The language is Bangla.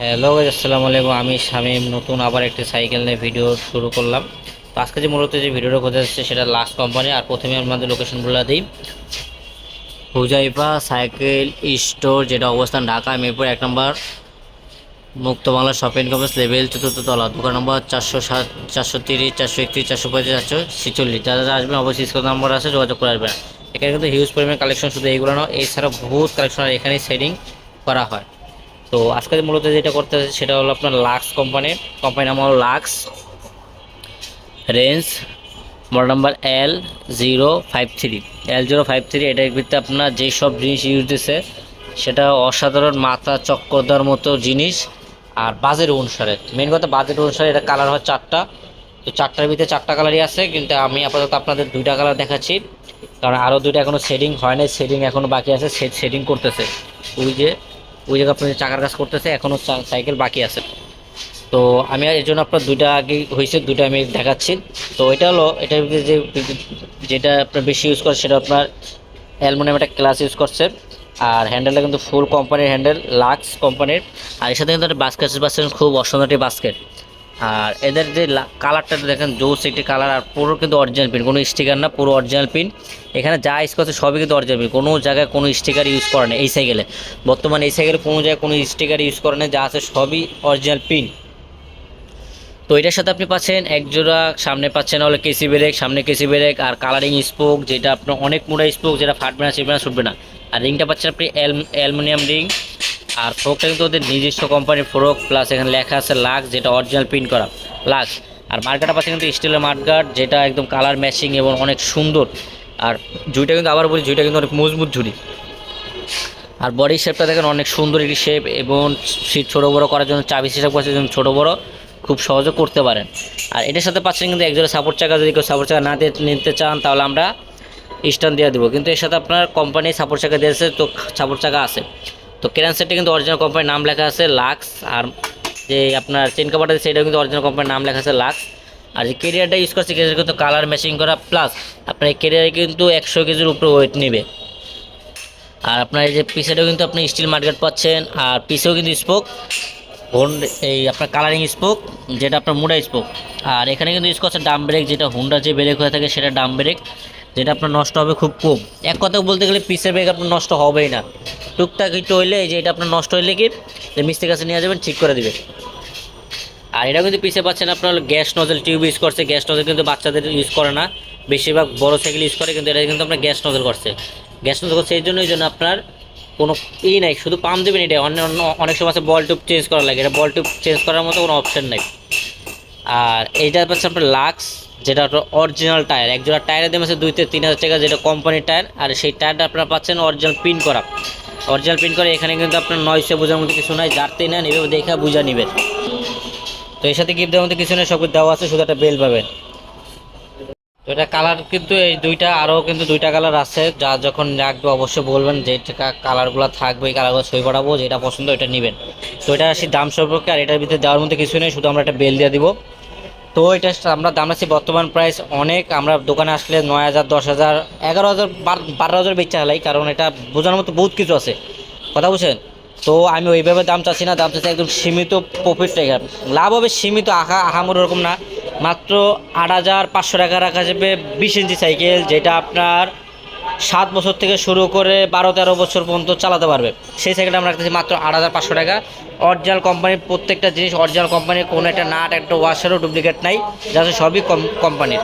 হ্যালো গাইস, আসসালামু আলাইকুম। আমি শামীম নতুন আবার একটি সাইকেল নিয়ে ভিডিও শুরু করলাম। তো আজকে যে মূলত যে ভিডিওটা করতে যাচ্ছে সেটা লাক্স কোম্পানি। আর প্রথমে আমাদের লোকেশনগুলো দিই। হুজাইফা সাইকেল স্টোর, যেটা অবস্থান ঢাকা মিরপুর 1 নম্বর মুক্ত Bangla shopping complex, level 4th তলা, দোকান নম্বর 407, 430, 431, 435, 446। যারা যারা আসবেন অবশ্যই স্ক্রিন নাম্বার আছে, যোগাযোগ করে আসবেন। এখানে কিন্তু হিউজ পরিমাণ কালেকশন, শুধু এইগুলো নয়, এছাড়া বহুত কালেকশন এখানেই সেটিং করা হয়। তো আজকে মূলত যেটা করতে হচ্ছে সেটা হলো আপনার লাক্স কোম্পানির নাম হলো lux range, model number L053। L053 এটার ভিতরে আপনার যেসব জিনিস ইউজ দিচ্ছে সেটা অসাধারণ, মাথা চক্কর দেওয়ার মতো জিনিস। আর বাজেট অনুসারে, মেন কথা বাজেট অনুসারে এটা কালার হয় 4টা। তো 4টার ভিতরে 4টা কালারই আছে, কিন্তু আমি আপাতত আপনাদের 2টা কালার দেখাচ্ছি, কারণ আরও 2টা এখনও শেডিং হয় নাই, শেডিং এখনও বাকি আছে, শেডিং করতেছে। ওই যে ওই জায়গায় আপনার চাকার কাজ করতেছে, এখনও সাইকেল বাকি আছে। তো আমি এর জন্য আপনার 2টা আগে হয়েছে, 2টা আমি দেখাচ্ছি। তো এটা হলো, এটার ভিতরে যেটা আপনার বেশি ইউজ করে সেটা আপনার অ্যালুমিনিয়াম একটা ক্লাস ইউজ করছে। আর হ্যান্ডেলটা কিন্তু ফুল কোম্পানির হ্যান্ডেল, লাক্স কোম্পানির। আর এর সাথে কিন্তু একটা বাস্কেট পাচ্ছেন, খুব অসাধারণ বাস্কেট। আর এদের যে কালারটা দেখেন, জোস একটি কালার। আর পুরো কিন্তু অরিজিনাল পিন, কোনো স্টিকার না, পুরো অরিজিনাল পিন। এখানে যা ইউজ করছে সবই কিন্তু অরিজিনাল পিন, কোনো জায়গায় কোনো স্টিকার ইউজ করে না এই সাইকেলে। বর্তমানে এই সাইকেলে কোনো জায়গায় কোনো স্টিকার ইউজ করে না, যা আছে সবই অরিজিনাল পিন। তো এটার সাথে আপনি পাচ্ছেন এক জোড়া, সামনে পাচ্ছেন হলো কেসি ব্রেক, সামনে কেসি ব্রেক আর কালারিং স্পোক, যেটা আপনার অনেক মোটা স্পোক, যেটা ফাটবে না, ছিটবে না, ছুটবে না। আর রিংটা পাচ্ছেন আপনি অ্যালুমিনিয়াম রিং। আর ফোরকটা কিন্তু ওদের নিজস্ব কোম্পানির ফোরক, প্লাস এখানে লেখা আছে লাক্স, যেটা অরিজিনাল প্রিন্ট করা লাক্স। আর মার্কারটা পাচ্ছেন কিন্তু স্টিলের মার্কার, যেটা একদম কালার ম্যাচিং এবং অনেক সুন্দর। আর ঝুড়িটা কিন্তু আবার বলি, ঝুড়িটা কিন্তু অনেক মজবুত ঝুড়ি। আর বডি শেপটা দেখেন অনেক সুন্দর একটি শেপ, এবং সিট ছোটো বড়ো করার জন্য চাবি সিস্টেম করছে, যেন ছোটো বড়ো খুব সহজে করতে পারেন। আর এটার সাথে পাচ্ছেন কিন্তু একজোড়া সাপোর্ট চাকা, যদি কেউ সাপোর্ট চাকা না নিতে চান তাহলে আমরা স্ট্যান্ড দিয়ে দেবো, কিন্তু এর সাথে আপনার কোম্পানি সাপোর্ট চাকা দিয়েছে, তো সাপোর্ট চাকা আছে। তো ক্রেন সেটটা কিন্তু অরিজিনাল কোম্পানির নাম লেখা আছে লাক্স। আর যে আপনার চেন কাভারটা সেটাও কিন্তু অরিজিনাল কোম্পানির নাম লেখা আছে লাক্স। আর যে কেরিয়ারটা ইউজ করছে, কেরিয়ার কিন্তু কালার ম্যাচিং করা, প্লাস আপনার এই কেরিয়ারে কিন্তু 100 কেজির উপরে ওয়েট নেবে। আর আপনার এই যে পিসেটাও কিন্তু আপনি স্টিল মার্কেট পাচ্ছেন, আর পিসেও কিন্তু স্পোক এই আপনার কালারিং স্পোক, যেটা আপনার মুডা স্পোক। আর এখানে কিন্তু ইউজ করছে ডাম ব্রেক, যেটা হুন্ডার যে ব্রেক হয়ে থাকে সেটা ডাম ব্রেক, যেটা আপনার নষ্ট হবে খুব কম। এক কথা বলতে গেলে পিসের ব্রেক আপনার নষ্ট হবেই না, টুকটাক একটু হইলে এই যে এটা আপনার নষ্ট হইলে কি যে মিস্ত্রির কাছে নিয়ে যাবেন, ঠিক করে দিবে। আর এটা কিন্তু পিছিয়ে পাচ্ছেন আপনার গ্যাস নজেল টিউব ইউজ করছে। গ্যাস নজেল কিন্তু বাচ্চাদের ইউজ করে না, বেশিরভাগ বড় সাইকেল ইউজ করে, কিন্তু এটা কিন্তু আপনার গ্যাস নজেল করছে। গ্যাস নজেল করছে এই জন্য আপনার কোনো নাই, শুধু পাম্প দেবেন। এটা অনেক সময় আছে বল টিউব চেঞ্জ করা লাগে, এটা বল টিউব চেঞ্জ করার মতো কোনো অপশন নেই। আর এইটা পাচ্ছে আপনার লাক্স, যেটা আপনার অরিজিনাল টায়ার, এক জোড়া টায়ারের দাম আছে 2-3 হাজার টাকা, যেটা কোম্পানির টায়ার। আর সেই টায়ারটা আপনারা পাচ্ছেন অরিজিনাল পিন করা, অরিজিনাল পিন করে। এখানে কিন্তু আপনার নয়সে বোঝার মধ্যে কিছু নাই, যারতেই নেন এভাবে দেখে বুঝা নেবেন। তো এর সাথে গিফট দেওয়ার মধ্যে কিছু নেই, সব দেওয়া আছে, শুধু একটা বেল পাবেন। তো এটা কালার কিন্তু এই 2টা, আরও কিন্তু 2টা কালার আছে, যা যখন রাখবে অবশ্যই বলবেন যে কালারগুলো থাকবে, এই কালারগুলো সই করাবো, যেটা পছন্দ ওইটা নেবেন। তো এটা আসি দাম সম্পর্কে। আর এটার ভিতরে দেওয়ার মধ্যে কিছু নেই, শুধু আমরা একটা বেল দিয়ে দিব। তো এটা আমরা দাম আছি বর্তমান প্রাইস অনেক, আমরা দোকানে আসলে 9,000, 10,000, 11,000, 12,000 বেচা হালাই, কারণ এটা বোঝানোর মতো বহুত কিছু আছে, কথা বুঝছেন। তো আমি ওইভাবে দাম চাচ্ছি না, দাম চাচ্ছি একদম সীমিত প্রফিট টাকা, লাভ হবে সীমিত, আহামর ওরকম না। মাত্র 8,500 টাকা রাখা যাবে 20 ইঞ্চি সাইকেল, যেটা আপনার 7 বছর থেকে শুরু করে 12-13 বছর পর্যন্ত চালাতে পারবে। সেই সাইকেলটা আমরা রাখতেছি মাত্র 8,500 টাকা। অরিজিনাল কোম্পানির প্রত্যেকটা জিনিস, অরিজিনাল কোম্পানির, কোনো একটা নাট একটা ওয়াশারও ডুপ্লিকেট নাই, যা সবই কোম্পানির।